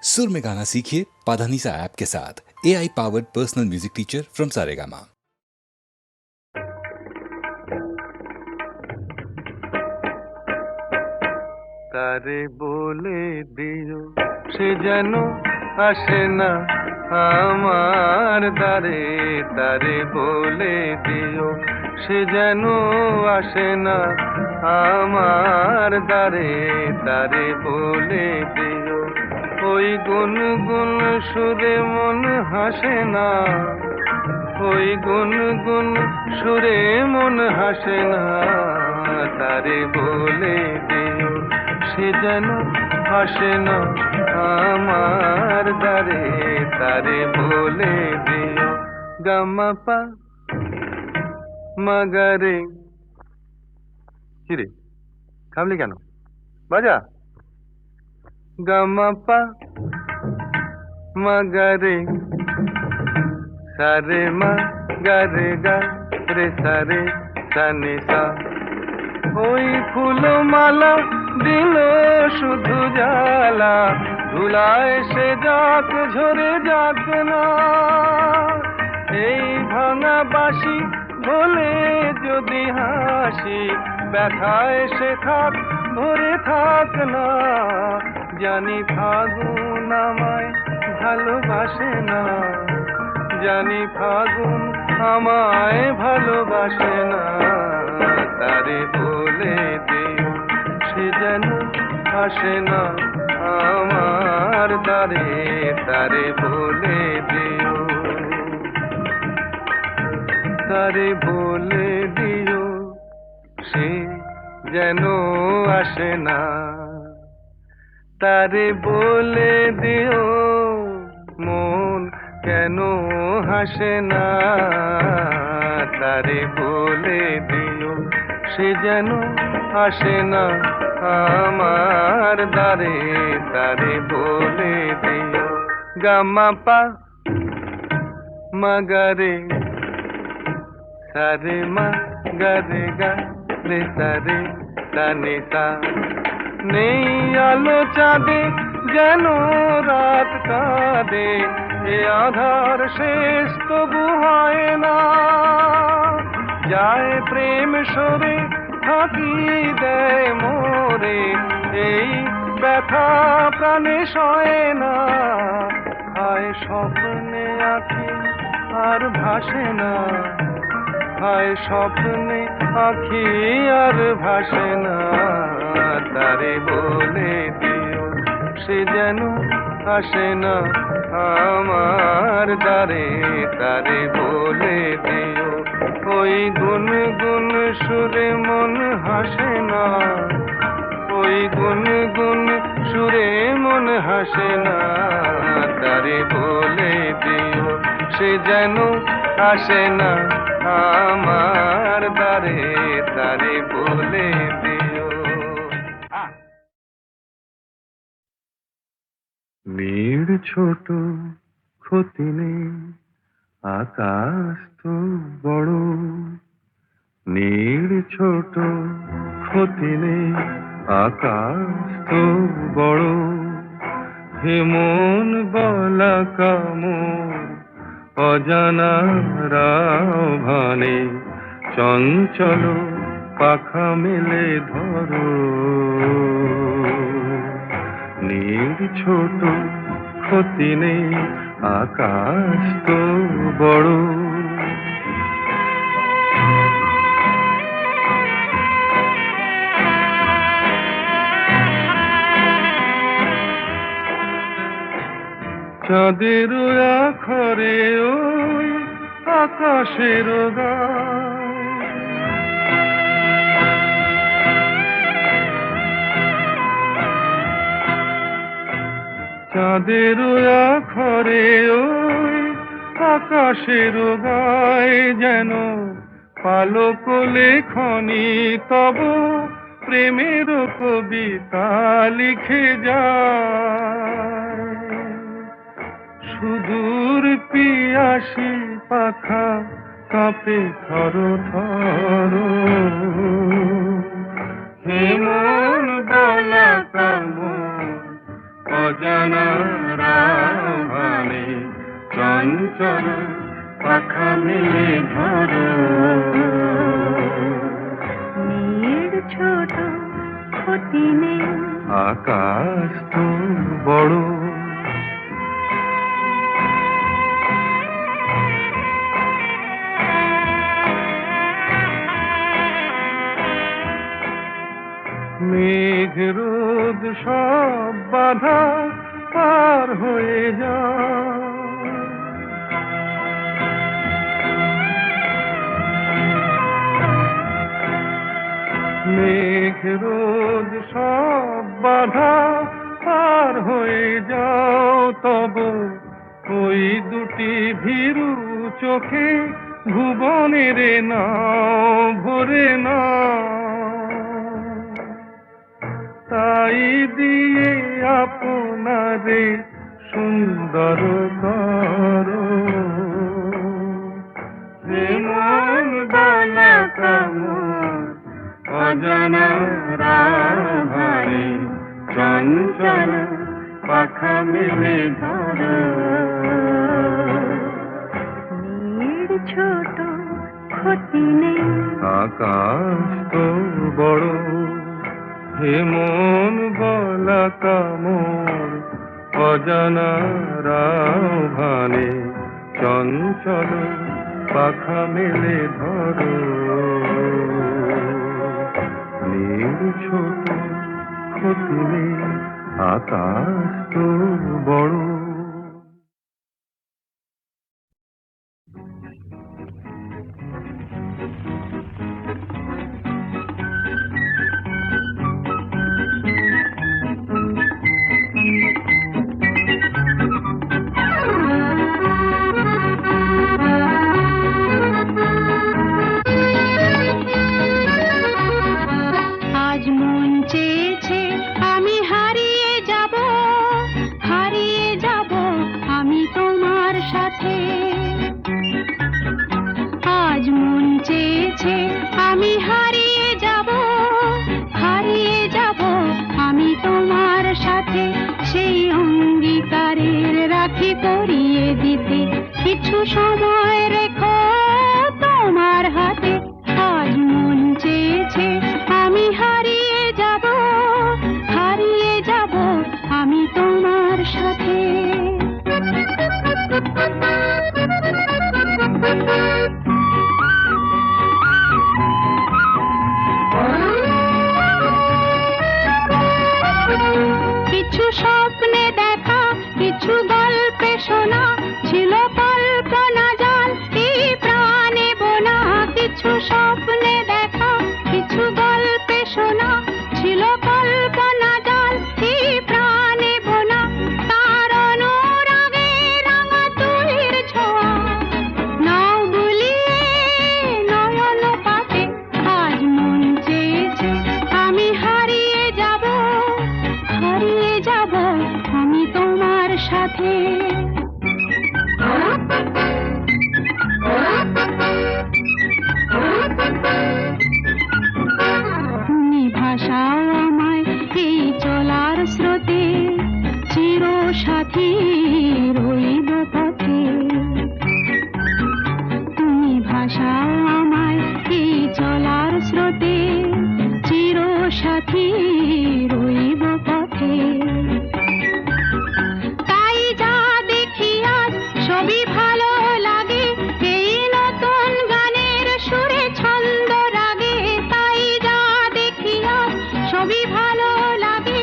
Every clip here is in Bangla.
सुर में गाना सीखिए पाधानीसा ऐप के साथ। AI powered personal music teacher from Saregama. তারে বলে দিও সে যেন আসে না আমার দ্বারে, তারে বলে দিও সে যেন আসে না আমার দ্বারে, তারে বলে দিও ওই গুনগুন সুরে মন হাসে না, ওই গুনগুন সুরে মন হাসে না, তারে বলে দিও সে যেন আসে না আমার দ্বারে, তারে বলে দিও। গামাপা মাগারে। কিরে থামলি কেন? বাজা। গামাপা মাগারে সারে মা গারে গা রে সারে সানে সা। ওই ফুলমালা দিল শুধু জ্বালা, ধুলায় সে যাক ঝরে যাক না, এই ভাঙা বাঁশি ভোলে যদি হাসি, ব্যথায় সে থাক ভরে থাক না। জানি ফাগুন আমায় ভালোবাসে না, জানি ফাগুন আমায় ভালোবাসে না, তারে বলে দিও সে যেন আসে না আমার দ্বারে, তারে বলে দিও, তারে বলে দিও সে যেন আসে না, তারে বলে দিও মন কেন হাসে না, তারে বলে দিও সে যেন আসে না আমার দ্বারে, তারে বলে দিও। গামাপা মাগারে সারে মা গারে গা রে সারে সানে সা। নেই আলো চাঁদে যেন রাত কাঁদে, এ আধার শেষ তবু হয় না, যায় প্রেম সরে থাকি দেয় মোরে, এই ব্যথা প্রাণে সয় না, হায় স্বপ্নে আঁখি আর ভাসে না, হায় স্বপ্নে আঁখি আর ভাসে না, তারে বলে দিও সে যেন আসে না আমার দ্বারে, তারে বলে দিও ওই গুনগুন সুরে মন হাসে না, ওই গুনগুন সুরে মন হাসে না, তারে বলে দিও সে যেন আসে না আমার দ্বারে, তারে বলে দিও। নীড় ছোট ক্ষতি নেই, আকাশ তো বড়, নীড় ছোট ক্ষতি নেই, আকাশ তো বড়, হেমন বলা কামর অজানা রাভানে, চঞ্চল পাখা মেলে ধরো, নীড় ছোট ক্ষতি নেই, আকাশ তো বড়। চাঁদের আখরে ওই আকাশের গায়, চাঁদের আখরে ওই আকাশের গায়, যেন পালক লেখনি তব প্রেমের কবিতা লিখে যায়, সুদূর পিয়াসী পাখা কাঁপে থর থর, হেমন বলা কামর অজানার আহ্বানে চঞ্চল পাখা মেলে ধরো। মেয়ের ছোট ক্ষতি নেই, আকাশ তো বড়। মেঘ রোদ সব বাধা পার হয়ে যায়, মেঘ রোদ সব বাধা পার হয়ে যাও। তব ওই দুটি ভীরু চোখে ভুবনের নাও ভরে নাও। তাই দিয়ে আপনারে সুন্দর করো, যে মন বালা কামন অজানার আহ্বানে চঞ্চল পাখা মেলে ধরো। মেয়ের ছোট ক্ষতি নেই, আকাশ তো বড়। হে মন বলা কামন অজানার আহ্বানে চঞ্চল পাখা মেলে ধরো। মেয়ের ছোট ক্ষতি নেই, আকাশ তো বড়। আজ মন চেয়েছে আমি হারিয়ে যাব, হারিয়ে যাব আমি তোমার সাথে। আজ মন চেয়েছে আমি হারিয়ে যাব, হারিয়ে যাব আমি তোমার সাথে। সেই অঙ্গীকারের রাখি পরিয়ে দিতে কিছু সময় রেখো তোমার হাতে। আজ মন চেয়েছে আমি হারিয়ে যাব, হারিয়ে যাব আমি তোমার সাথে। কিছু স্বপ্নে দেখা, কিছু গল্পে শোনা, ছিল কল্পনা জাল এই প্রাণে বোনা। কিছু স্বপ্নে দেখা, কিছু গল্পে শোনা, ছিল কল্পনা জাল এই প্রাণে বোনা। তার অনুরাগে রাঙা তুলির ছোঁয়া নাও বুলিয়ে নয়ন পাতে। আজ মন চেয়েছে আমি হারিয়ে যাব, হারিয়ে যাব আমি তোমার সাথে। তুমি ভাষাও আমায় এই চলার স্রোতে, চির সাথী রইব পথে। তুমি ভাষাও আমায় এই চলার স্রোতে, চির সাথী রইব পথে। তাই যা দেখি আজ সবই ভালো লাগে, এই নতুন গানের সুরে ছন্দ রাগে। তাই যা দেখি আজ সবই ভালো লাগে,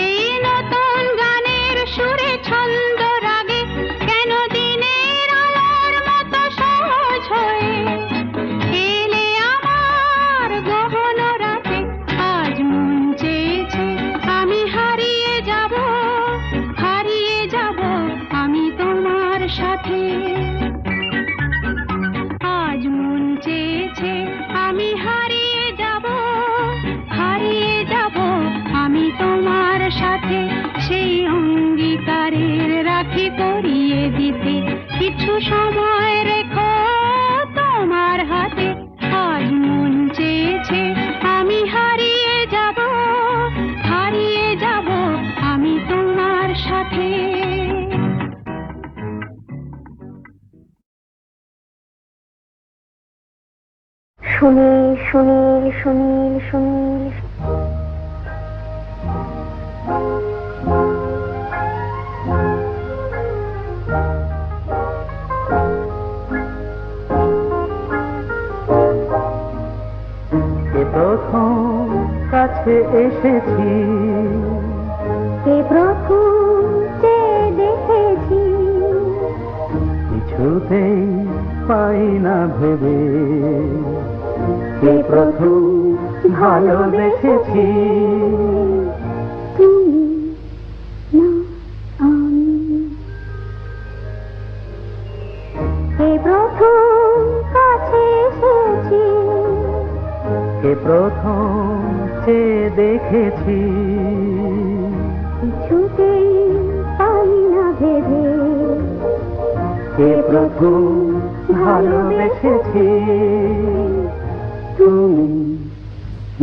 এই নতুন গানের সুরে ছন্দ রাগে। কেন দিনের আলোর মতো সহজ হয়ে এলে আমার গহন রাতে। আজ মন চেয়েছে আমি হারিয়ে যাব, হারিয়ে যাব আমি তোমার সাথে। আজ মন চেয়েছে আমি হারিয়ে যাব, হারিয়ে যাব আমি তোমার সাথে। সেই অঙ্গীকারের রাখি পরিয়ে দিতে কিছু সময় রেখো তোমার হাতে। আজ মন চেয়েছে আমি হারিয়ে যাব, হারিয়ে যাব আমি তোমার সাথে। সুনীল সুনীল সুনীল সুনীল। প্রথম কাছে এসেছি, কে প্রথম যে দেখেছি, কিছুতেই পাই না ভেবে, কে প্রথম ভালোবেসেছি। তুমি না আমি, কে প্রথম কাছে এসেছি, কে প্রথম যে দেখেছি, কিছুতেই পাই না ভেবে, কে প্রথম ভালোবেসেছি। তুমি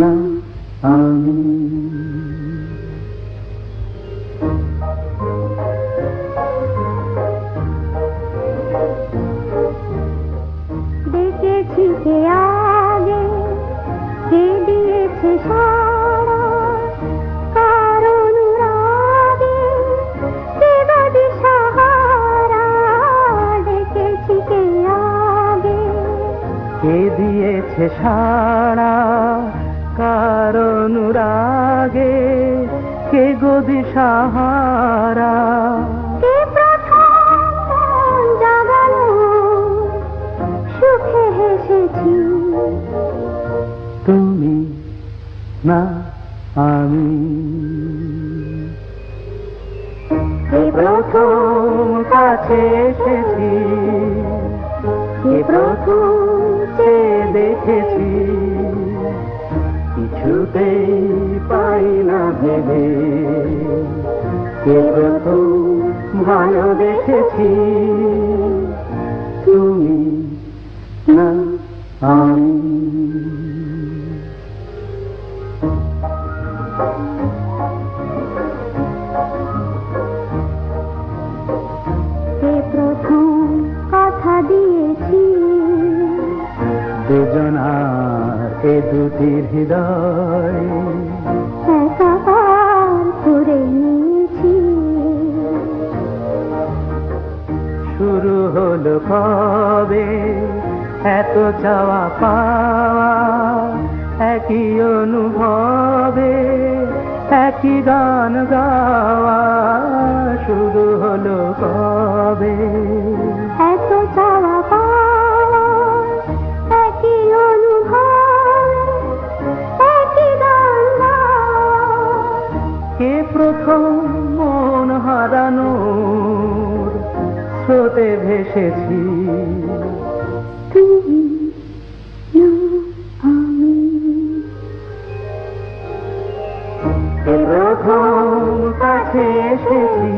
না আমি। দেখেছি কে আগে, কে দিয়েছে সারা, কার অনুরাগে কে বা দিশাহারা। দেখেছি কে আগে, কে দিয়েছে সাড়া, কার অনুরাগে কে গো দিশাহারা। কে প্রথম মন জাগালো, সুখে হেসেছি। তুমি না আমি। কে প্রথম কাছে এসেছি, কে প্রথম যে দেখেছি, কিছুতেই পাই না ভেবে, কে প্রথম ভালোবেসেছি। তুমি না আমি। কে প্রথম কথা দিয়েছি, দুজনার এ দুটি হৃদয় একাকার করে নিয়েছি। শুরু হলো কবে এত চাওয়া পাওয়া, একই অনুভবে একই গান গাওয়া। শুরু হলো কবে এত চাওয়া পাওয়া, একই অনুভব, একই গান গাওয়া। কে প্রথম মন হারানোর স্রোতে ভেসেছি। তুমি না আমি, কে প্রথম কাছে এসেছি,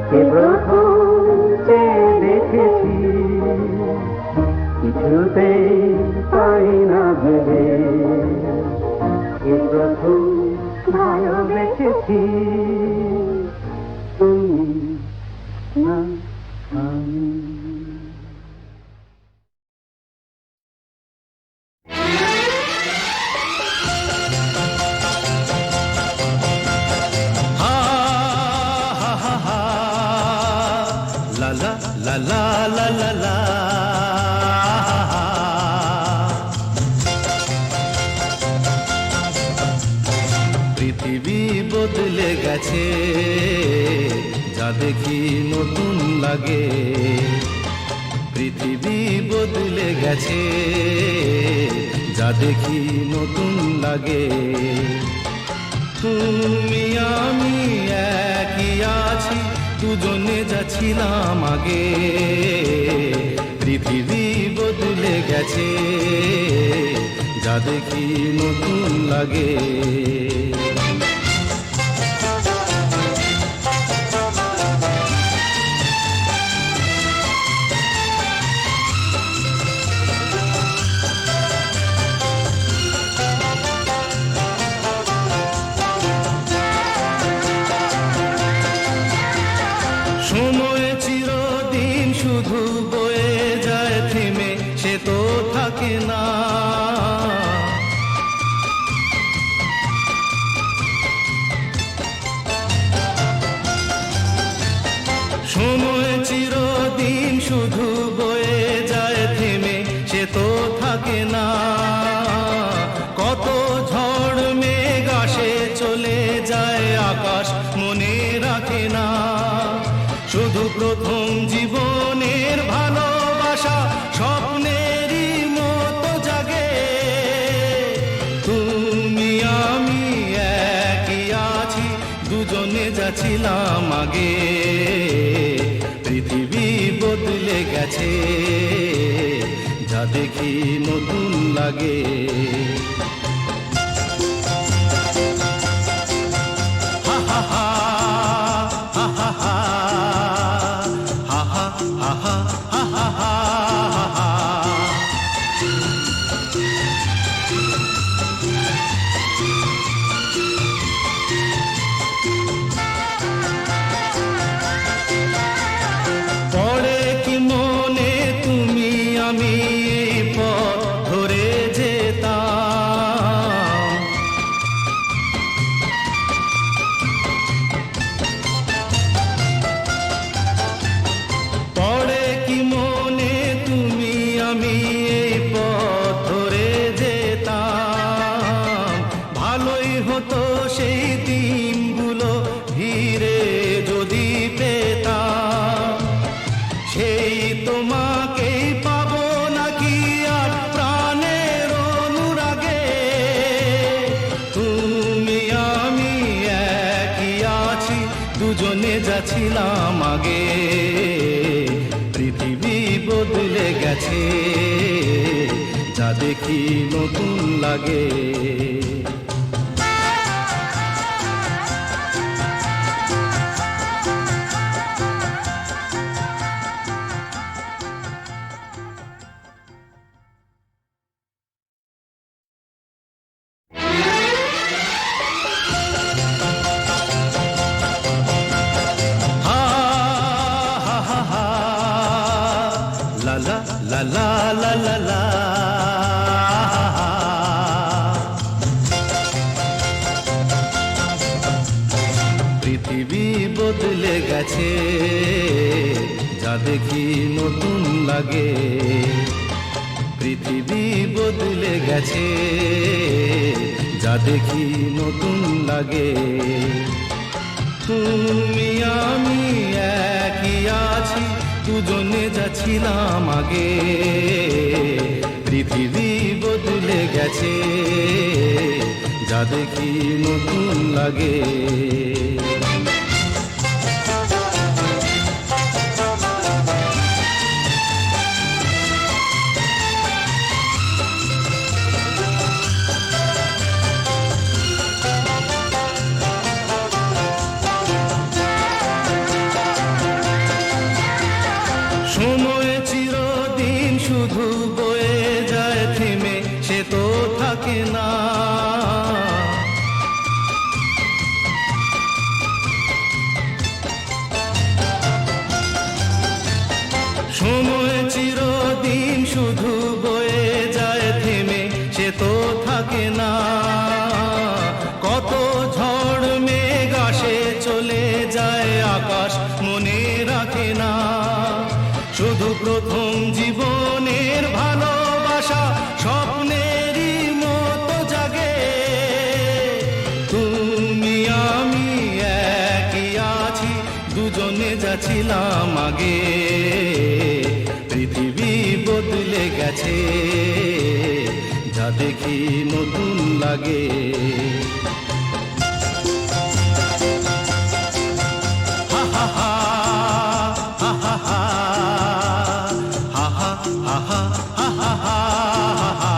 কে প্রথম যে দেখেছি, কিছুতেই পাই না ভেবে, কে প্রথম ভালোবেসেছি। তুমি না আমি। La la la la la. পৃথিবী বদলে গেছে, যা দেখি নতুন লাগে। পৃথিবী বদলে গেছে, যা দেখি নতুন লাগে। তুমি আমি একই আছি, দুজনে যাচ্ছিলাম আগে। পৃথিবী বদলে গেছে, যা দেখি নতুন লাগে। সময় চিরদিন শুধু বয়ে যায় থেমে, সে তো থাকে না। সময় চিরদিন শুধু বয়ে যায় থেমে, সে তো থাকে না। কত ঝড় মেঘ আসে চলে যায়, আকাশ মনে রাখে না। শুধু প্রথম জীবনের ভালোবাসা স্বপ্নেরই মতো জাগে। তুমি আমি একই আছি, দুজনে যাচ্ছিলাম আগে। পৃথিবী বদলে গেছে, যা দেখি নতুন লাগে। হা হা হা, হা হা হা, হা হা হা, হা হা হা, হা। পড়ে কি মনে তুমি আমি এই পথ ধরে যেতাম। পড়ে কি মনে তুমি আমি এই পথ ধরে যেতাম। ভালোই হতো সেই দিনগুলো ধীরে যদি পেতাম। সেই তোমাকেই পাবো নাকি আর প্রাণের অনুরাগে। তুমি আমি একই আছি, দুজনে যাচ্ছিলাম আগে। পৃথিবী বদলে গেছে, যা দেখি নতুন লাগে। হা হা হা হা, লা লা লা লা লা লা লা। পৃথিবী বদলে গেছে, যা দেখি নতুন লাগে। পৃথিবী বদলে গেছে, যা দেখি নতুন লাগে। তুমি আমি একই আছি, দুজনে যাচ্ছিলাম আগে। পৃথিবী বদলে গেছে, যা দেখি নতুন লাগে। সময় চিরদিন শুধু বয়ে যায় থেমে, সে তো থাকে না। সময় চিরদিন শুধু বয়ে যায় থেমে, সে তো থাকে না। কত ঝড় মেঘ আসে চলে যায়, আকাশ মনে রাখে না। শুধু প্রথম জীবনের ভালোবাসা স্বপ্নেরই মতো জাগে। তুমি আমি একই আছি, দুজনে যাচ্ছিলাম আগে। পৃথিবী বদলে গেছে, যা দেখি নতুন লাগে। হা হা হা, হা হা হা, হা হা হা, হা হা হা, হা।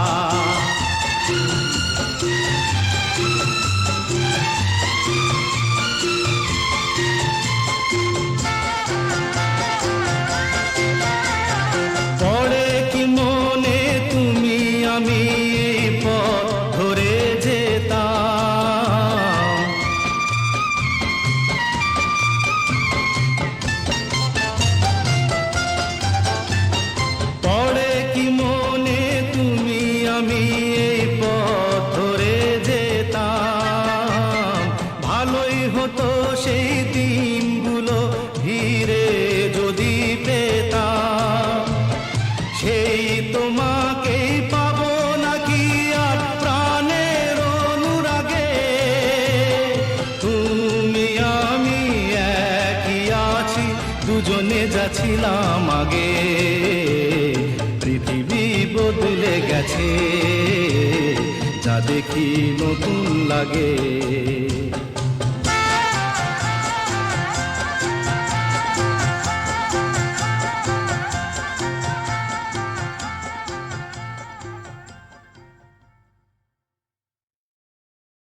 পড়ে কি মনে তুমি আমি এই পথ ধরে যেতাম। পড়ে কি মনে তুমি আমি এই পথ ধরে যেতাম। ভালোই হতো সেই দিনগুলো ফিরে যদি পেতাম, সেই তোমাকেই পাবো নাকি আর প্রাণের অনুরাগে। তুমি আমি একই আছি, দুজনে যাচ্ছিলাম আগে। পৃথিবী বদলে গেছে, যা দেখি নতুন লাগে।